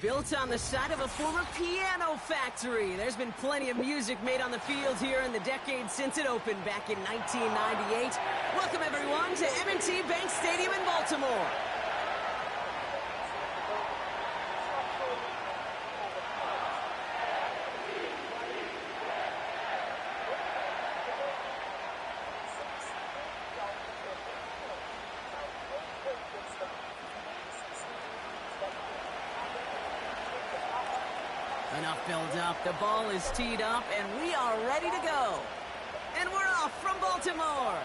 Built on the side of a former piano factory, there's been plenty of music made on the field here in the decades since it opened back in 1998. Welcome everyone to M&T Bank Stadium in Baltimore. Enough build-up, the ball is teed up, and we are ready to go. And we're off from Baltimore.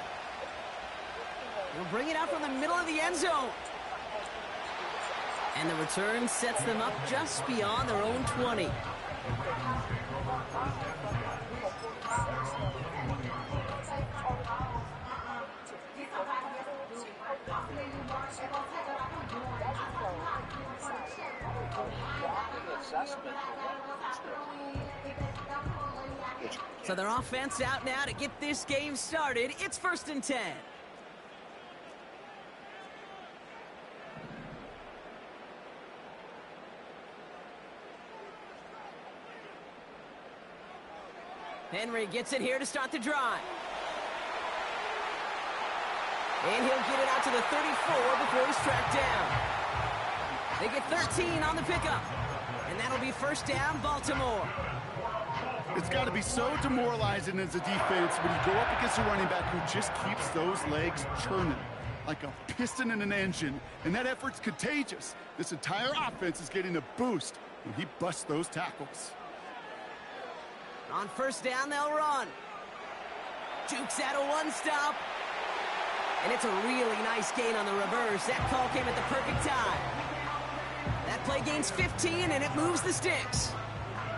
We'll bring it out from the middle of the end zone. And the return sets them up just beyond their own 20. So their offense out now to get this game started. It's 1st and 10. Henry gets it here to start the drive. And he'll get it out to the 34 before he's tracked down. They get 13 on the pickup. And that'll be 1st down, Baltimore. It's got to be so demoralizing as a defense when you go up against a running back who just keeps those legs churning like a piston in an engine, and that effort's contagious. This entire offense is getting a boost when he busts those tackles. On 1st down, they'll run. Jukes out a one-stop. And it's a really nice gain on the reverse. That call came at the perfect time. That play gains 15, and it moves the sticks.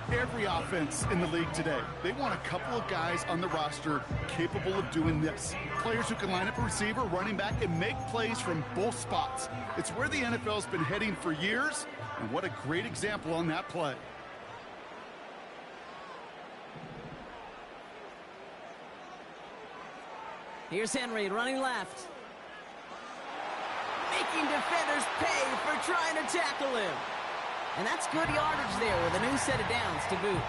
Every offense in the league today, they want a couple of guys on the roster capable of doing this. Players who can line up a receiver, running back, and make plays from both spots. It's where the NFL's been heading for years, and what a great example on that play. Here's Henry running left. Making defenders pay for trying to tackle him. And that's good yardage there with a new set of downs to boot.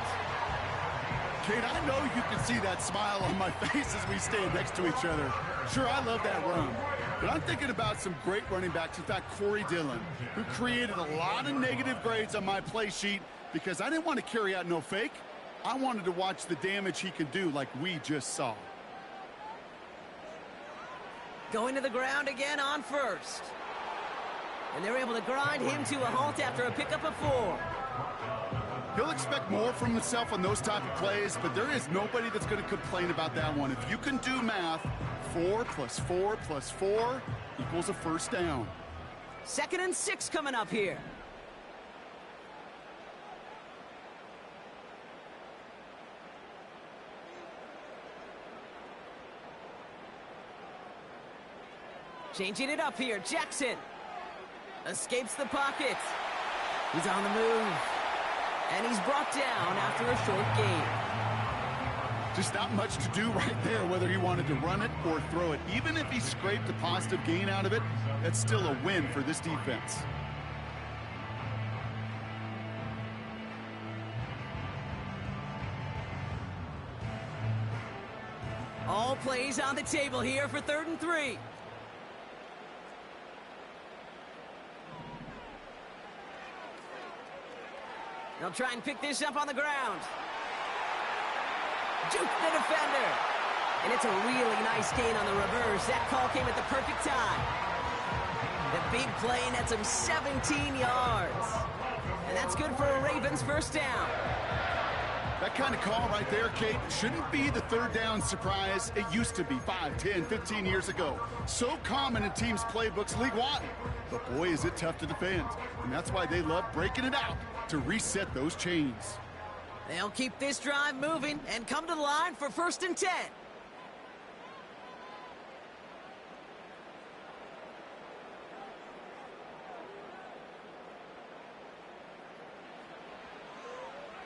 Kate, I know you can see that smile on my face as we stand next to each other. Sure, I love that run. But I'm thinking about some great running backs. In fact, Corey Dillon, who created a lot of negative grades on my play sheet because I didn't want to carry out no fake. I wanted to watch the damage he could do like we just saw. Going to the ground again on 1st. And they're able to grind him to a halt after a pickup of 4. He'll expect more from himself on those type of plays, but there is nobody that's going to complain about that one. If you can do math, 4 plus 4 plus 4 equals a 1st down. 2nd and 6 coming up here. Changing it up here, Jackson. Escapes the pocket. He's on the move. And he's brought down after a short gain. Just not much to do right there, whether he wanted to run it or throw it. Even if he scraped a positive gain out of it, that's still a win for this defense. All plays on the table here for 3rd and 3. They'll try and pick this up on the ground. Juke the defender. And it's a really nice gain on the reverse. That call came at the perfect time. The big play nets him 17 yards. And that's good for a Ravens 1st down. That kind of call right there, Kate, shouldn't be the 3rd down surprise. It used to be 5, 10, 15 years ago. So common in teams' playbooks league-wide. But boy, is it tough to defend. And that's why they love breaking it out to reset those chains. They'll keep this drive moving and come to the line for 1st and 10.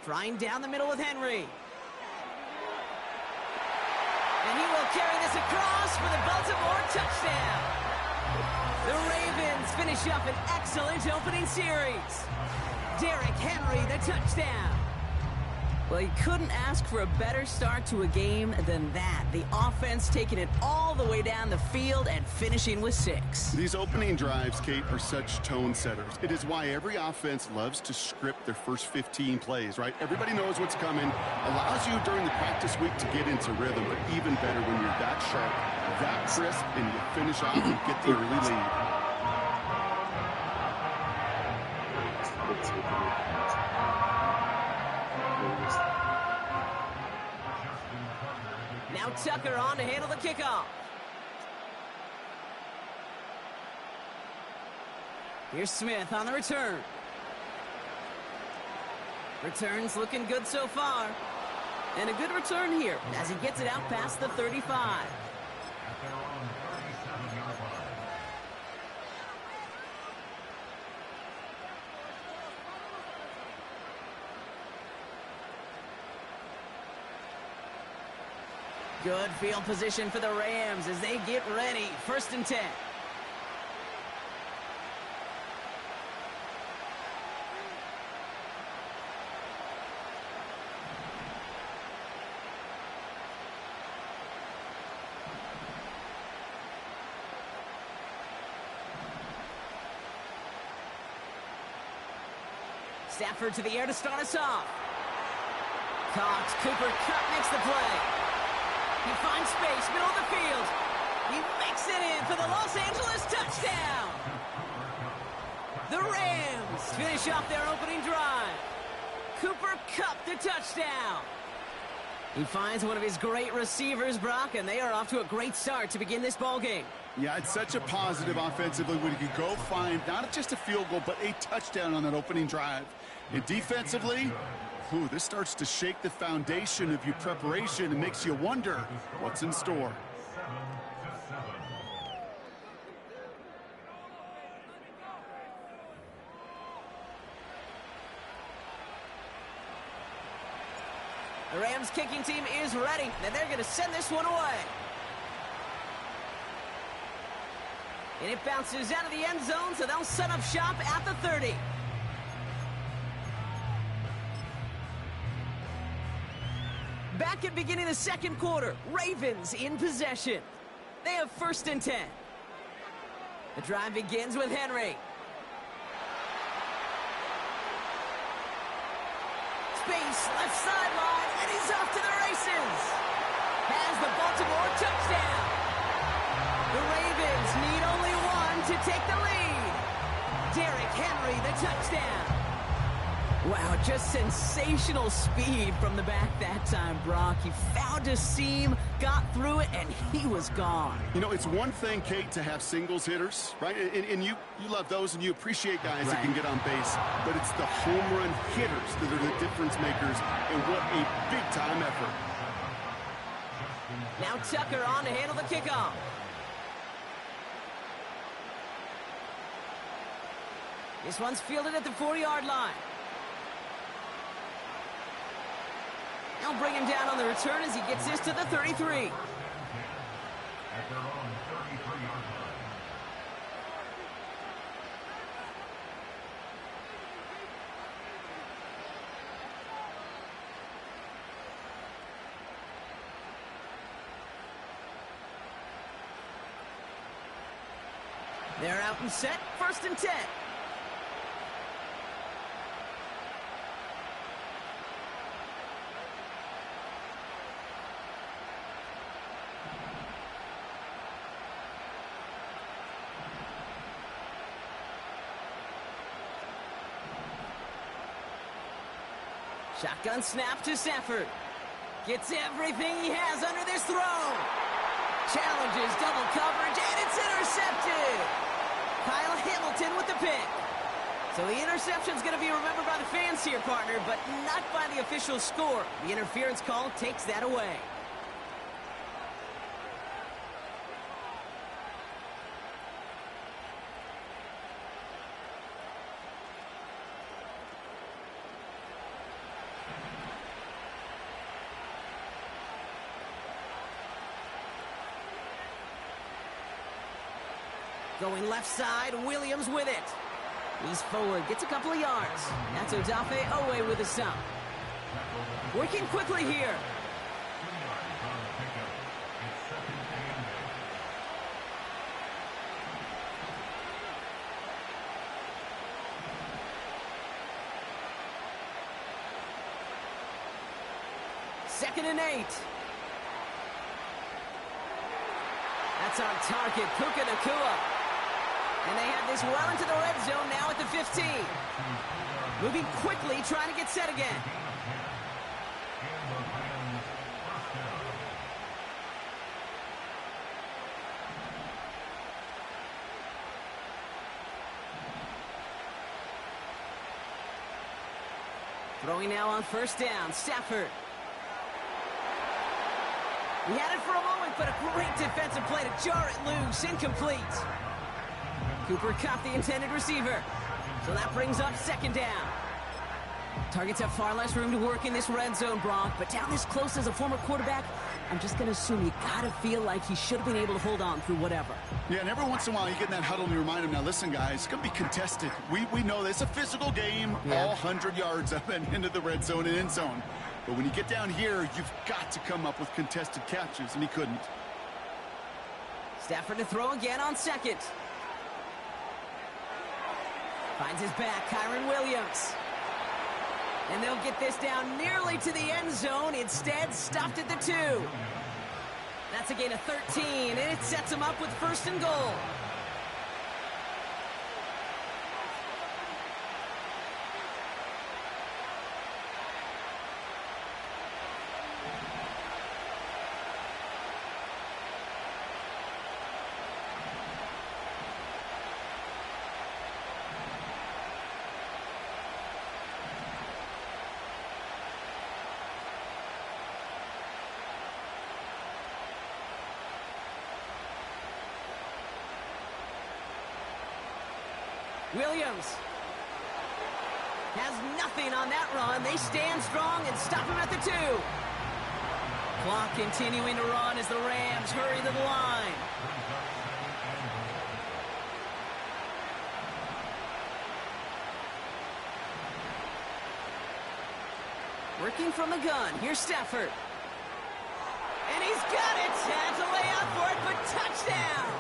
Trying down the middle with Henry. And he will carry this across for the Baltimore touchdown. The Ravens finish up an excellent opening series. Derrick Henry, the touchdown. Well, you couldn't ask for a better start to a game than that. The offense taking it all the way down the field and finishing with 6. These opening drives, Kate, are such tone setters. It is why every offense loves to script their first 15 plays, right? Everybody knows what's coming. Allows you during the practice week to get into rhythm, but even better when you're that sharp, that crisp, and you finish off and get the early lead. Now Tucker on to handle the kickoff. Here's Smith on the return. Return's looking good so far. And a good return here as he gets it out past the 35. Good field position for the Rams as they get ready. 1st and 10. Stafford to the air to start us off. Cox, Cooper Kupp makes the play. He finds space, middle of the field. He makes it in for the Los Angeles touchdown. The Rams finish off their opening drive. Cooper Kupp the touchdown. He finds one of his great receivers, Brock, and they are off to a great start to begin this ball game. Yeah, it's such a positive offensively when you can go find not just a field goal, but a touchdown on that opening drive. And defensively, this starts to shake the foundation of your preparation and makes you wonder what's in store. The Rams kicking team is ready, and they're going to send this one away. And it bounces out of the end zone, so they'll set up shop at the 30. Back at beginning of the second quarter, Ravens in possession. They have 1st and 10. The drive begins with Henry. Space, left sideline, and he's off to the races. Has the Baltimore touchdown. The Ravens need only one to take the lead. Derrick Henry, the touchdown. Wow, just sensational speed from the back that time, Brock. He found a seam, got through it, and he was gone. You know, it's one thing, Kate, to have singles hitters, right? And you love those, and you appreciate guys that can get on base. But it's the home run hitters that are the difference makers, and what a big-time effort. Now Tucker on to handle the kickoff. This one's fielded at the 40-yard line. They'll bring him down on the return as he gets this to the 33. They're out and set, 1st and 10. Shotgun snap to Stafford. Gets everything he has under this throw. Challenges double coverage, and it's intercepted. Kyle Hamilton with the pick. So the interception's going to be remembered by the fans here, partner, but not by the official score. The interference call takes that away. Going left side, Williams with it. He's forward, gets a couple of yards. That's Odafe Owe with a stop. Working quickly here. Second and 8. That's on target, Puka Nacua. And they have this well into the red zone now at the 15. Moving quickly, trying to get set again. Throwing now on first down, Stafford. He had it for a moment, but a great defensive play to jar it loose. Incomplete. Cooper caught the intended receiver. So that brings up second down. Targets have far less room to work in this red zone, Bronk. But down this close as a former quarterback, I'm just going to assume you got to feel like he should have been able to hold on through whatever. Yeah, and every once in a while you get in that huddle and you remind him, now listen, guys, it's going to be contested. We know this. It's a physical game, all 100 yards up and into the red zone and end zone. But when you get down here, you've got to come up with contested catches, and he couldn't. Stafford to throw again on second. Finds his back, Kyron Williams. And they'll get this down nearly to the end zone. Instead, stopped at the 2. That's a gain of 13, and it sets them up with first and goal. Williams has nothing on that run. They stand strong and stop him at the 2. Clock continuing to run as the Rams hurry to the line. Working from the gun. Here's Stafford. And he's got it. Has a way out for it, but touchdown.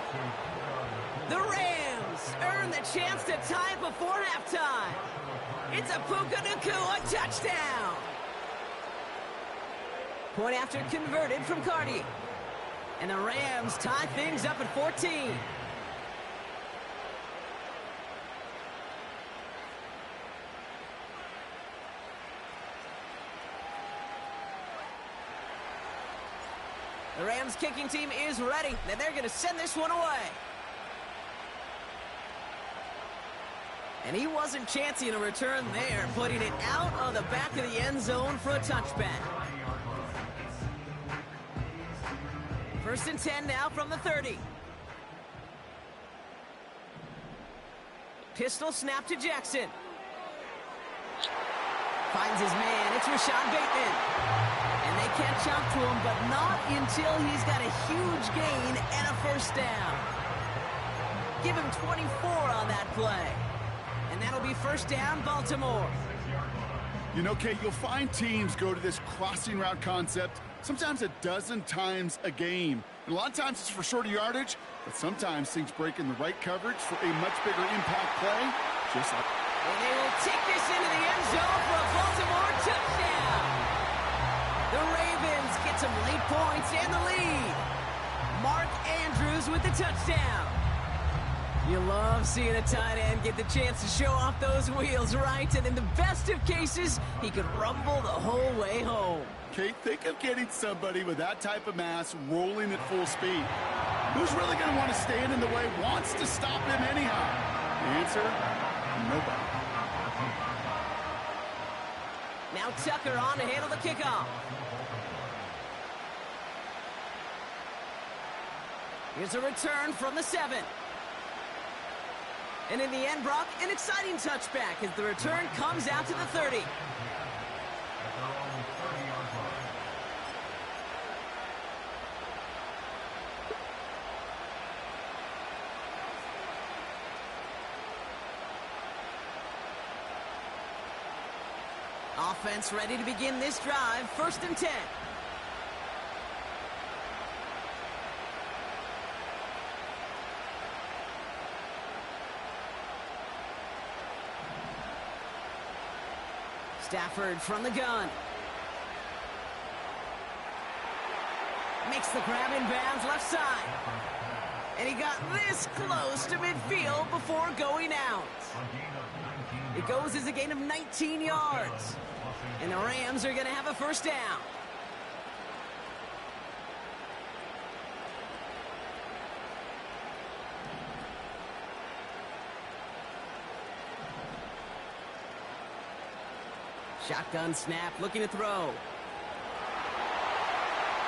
The Rams earn the chance to tie it before halftime. It's a Puka Nacua touchdown. Point after converted from Cardi. And the Rams tie things up at 14. The Rams kicking team is ready, and they're going to send this one away. And he wasn't chancing a return there, putting it out on the back of the end zone for a touchback. First and 10 now from the 30. Pistol snap to Jackson. Finds his man. It's Rashad Bateman. And they catch up to him, but not until he's got a huge gain and a first down. Give him 24 on that play. And that'll be first down, Baltimore. You know, Kate, you'll find teams go to this crossing route concept sometimes a dozen times a game. And a lot of times it's for shorter yardage, but sometimes things break in the right coverage for a much bigger impact play, just like... And they will take this into the end zone for a Baltimore touchdown. The Ravens get some late points and the lead. Mark Andrews with the touchdown. You love seeing a tight end get the chance to show off those wheels, right? And in the best of cases, he could rumble the whole way home. Kate, think of getting somebody with that type of mass rolling at full speed. Who's really going to want to stand in the way, wants to stop him anyhow? The answer, nobody. Now Tucker on to handle the kickoff. Here's a return from the 7. And in the end, Brock, an exciting touchback as the return comes out to the 30. offense ready to begin this drive. 1st and 10. Stafford from the gun. Makes the grab in bounds left side. And he got this close to midfield before going out. It goes as a gain of 19 yards. And the Rams are going to have a 1st down. Shotgun snap, looking to throw.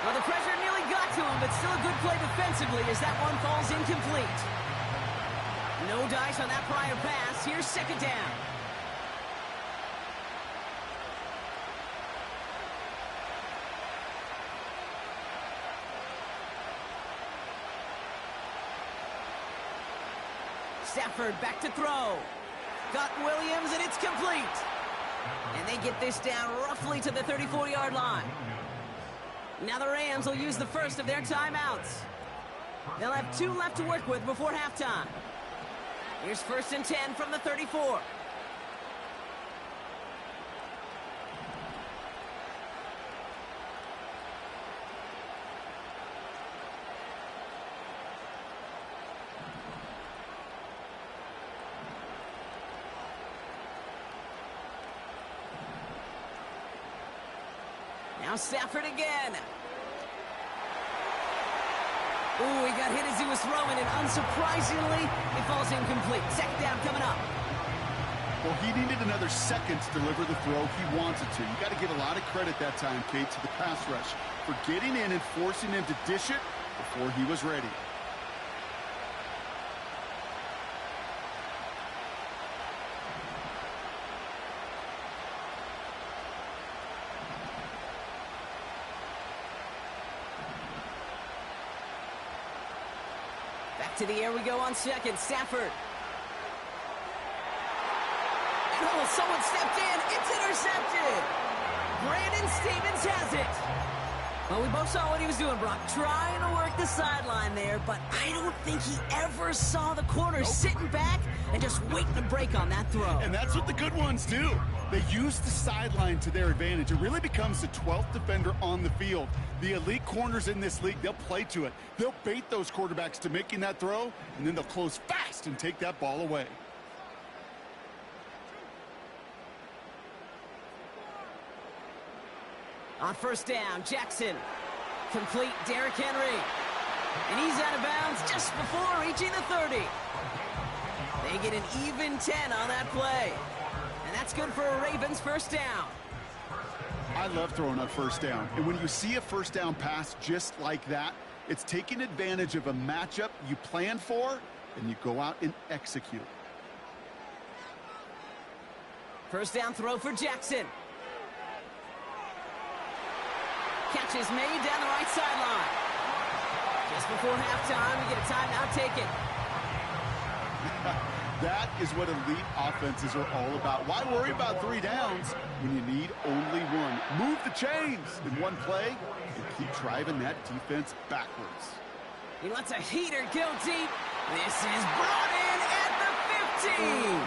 Well, the pressure nearly got to him, but still a good play defensively as that one falls incomplete. No dice on that prior pass. Here's 2nd down. Stafford back to throw. Got Williams, and it's complete. And they get this down roughly to the 34-yard line. Now the Rams will use the first of their timeouts. They'll have 2 left to work with before halftime. Here's 1st and 10 from the 34. Now Stafford again. Ooh, he got hit as he was throwing, and unsurprisingly, it falls incomplete. 2nd down coming up. Well, he needed another second to deliver the throw he wanted to. You got to give a lot of credit that time, Kate, to the pass rush for getting in and forcing him to dish it before he was ready. To the air we go on 2nd. Stafford. Oh, someone stepped in. It's intercepted. Brandon Stevens has it. Well, we both saw what he was doing, Brock. Trying to work the sideline there, but I don't think he ever saw the corner sitting back and just waiting to break on that throw. And that's what the good ones do. They use the sideline to their advantage. It really becomes the 12th defender on the field. The elite corners in this league, they'll play to it. They'll bait those quarterbacks to making that throw, and then they'll close fast and take that ball away. On 1st down, Jackson. Complete, Derrick Henry. And he's out of bounds just before reaching the 30. They get an even 10 on that play. And that's good for a Ravens 1st down. I love throwing on 1st down. And when you see a 1st down pass just like that, it's taking advantage of a matchup you plan for, and you go out and execute. 1st down throw for Jackson. Catch is made down the right sideline. Just before halftime, we get a timeout taken. That is what elite offenses are all about. Why worry about 3 downs when you need only 1? Move the chains in one play and keep driving that defense backwards. He lets a heater go deep. This is brought in at the 15.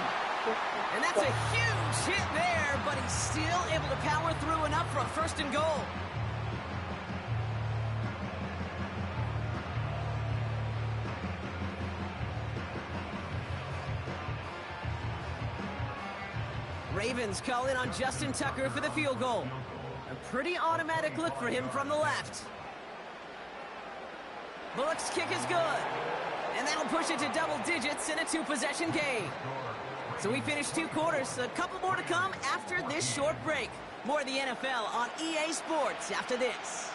And that's a huge hit there, but he's still able to power through enough for a 1st and goal. Ravens call in on Justin Tucker for the field goal. A pretty automatic look for him from the left. Bullock's kick is good. And that'll push it to double digits in a 2-possession game. So we finished 2 quarters. A couple more to come after this short break. More of the NFL on EA Sports after this.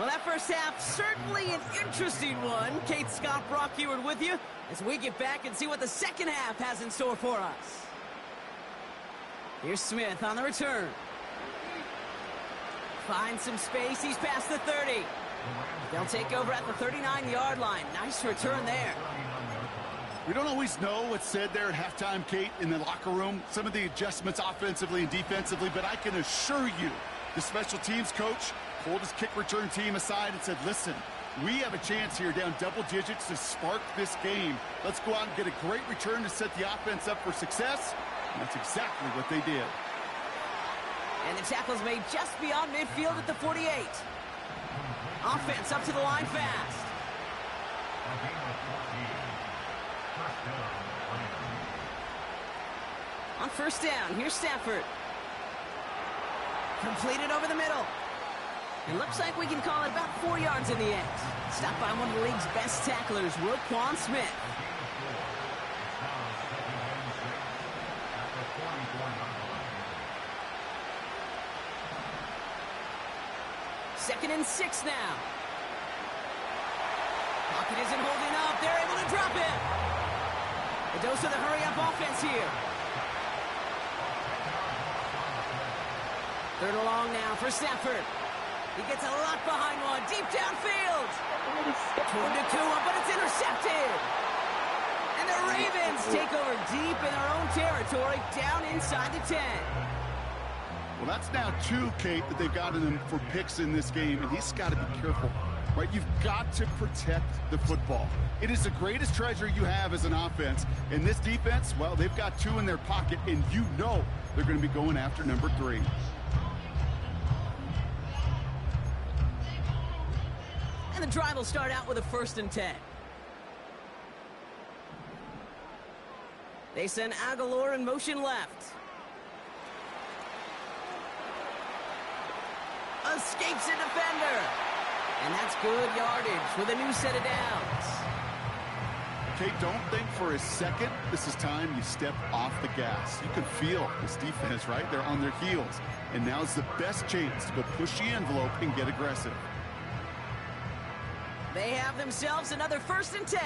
Well, that first half, certainly an interesting one. Kate, Scott, Brock Ewart with you as we get back and see what the second half has in store for us. Here's Smith on the return. Finds some space. He's past the 30. They'll take over at the 39-yard line. Nice return there. We don't always know what's said there at halftime, Kate, in the locker room, some of the adjustments offensively and defensively, but I can assure you the special teams coach pulled his kick return team aside and said, listen, we have a chance here down double digits to spark this game. Let's go out and get a great return to set the offense up for success. And that's exactly what they did. And the tackle's made just beyond midfield at the 48. Offense up to the line fast. On first down, here's Stafford. Completed over the middle. It looks like we can call it about 4 yards in the end. Stopped by one of the league's best tacklers, Roquan Smith. Second and 6 now. Pocket isn't holding up. They're able to drop it. A dose of the hurry-up offense here. Third and long now for Stafford. He gets a lot behind one, deep downfield. Toward Nakua, but it's intercepted. And the Ravens take over deep in their own territory, down inside the 10. Well, that's now 2, Kate, that they've gotten him for picks in this game, and he's got to be careful, right? You've got to protect the football. It is the greatest treasure you have as an offense. And this defense, well, they've got 2 in their pocket, and you know they're going to be going after number 3. And the drive will start out with a 1st and 10. They send Aguilar in motion left. Escapes a defender. And that's good yardage with a new set of downs. Kate, don't think for a second this is time you step off the gas. You can feel this defense, right? They're on their heels. And now's the best chance to go push the envelope and get aggressive. They have themselves another 1st and 10.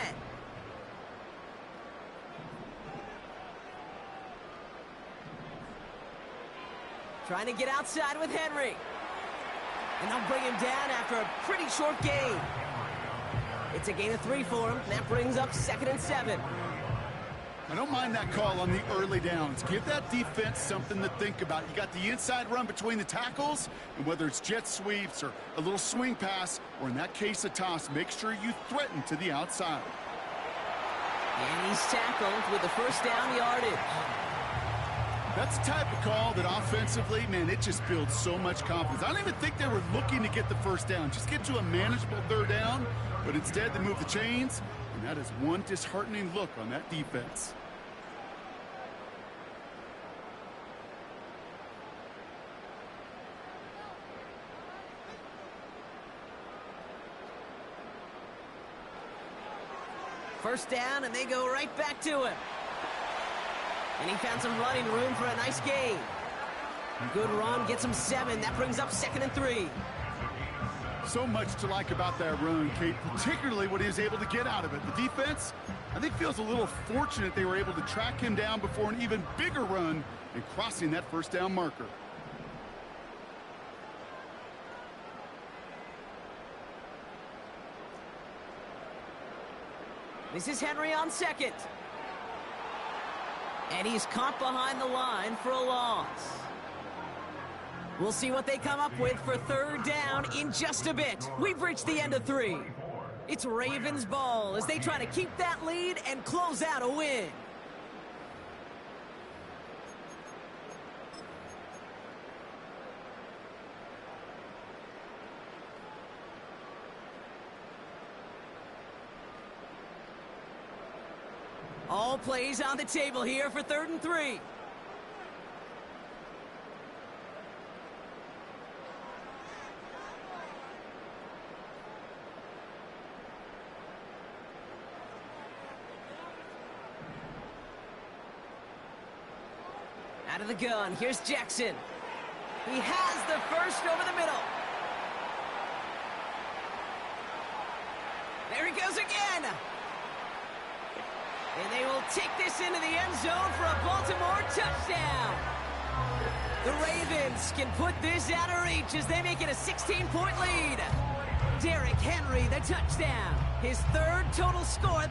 Trying to get outside with Henry. And they'll bring him down after a pretty short gain. It's a gain of 3 for him. That brings up 2nd and 7. I don't mind that call on the early downs. Give that defense something to think about. You got the inside run between the tackles, and whether it's jet sweeps or a little swing pass, or in that case a toss, make sure you threaten to the outside. And he's tackled with the 1st down yardage. That's the type of call that offensively, man, it just builds so much confidence. I don't even think they were looking to get the 1st down. Just get to a manageable 3rd down, but instead they move the chains, and that is one disheartening look on that defense. First down, and they go right back to him. And he found some running room for a nice gain. Good run, gets him 7. That brings up 2nd and 3. So much to like about that run, Kate, particularly what he was able to get out of it. The defense, I think, feels a little fortunate they were able to track him down before an even bigger run and crossing that 1st down marker. This is Henry on 2nd. And he's caught behind the line for a loss. We'll see what they come up with for 3rd down in just a bit. We've reached the end of 3. It's Ravens ball as they try to keep that lead and close out a win. All plays on the table here for 3rd and 3. Out of the gun, here's Jackson. He has the 1st over the middle. There he goes again. And they will take this into the end zone for a Baltimore touchdown. The Ravens can put this out of reach as they make it a 16-point lead. Derrick Henry, the touchdown. His 3rd total score.